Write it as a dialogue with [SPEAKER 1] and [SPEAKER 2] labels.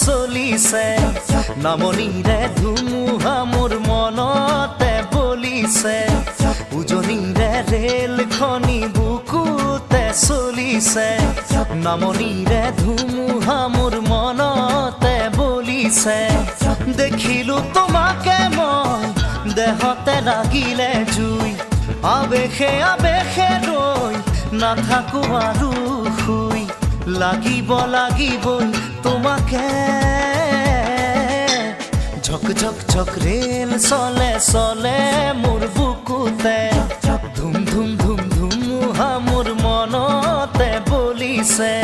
[SPEAKER 1] চলিছে নামনিৰে ধুমুহা মোৰ মনতে বলিছে উজনিৰে ৰেলখনি বুকুতে চলিছে নামনিৰে ধুমুহা মোৰ মনতে বলিছে দেখিলো তোমাকে মই দেহতে লাগিলে জুই আবেশে আবেশে ৰৈ নাথাকো আৰু শুই লাগিবই তোমাকে ঝক ঝক ঝক ৰেল চলে চলে মোৰ বুকুতে ধুম ধুম ধুম ধুমুহা মোৰ মনতে বলিছে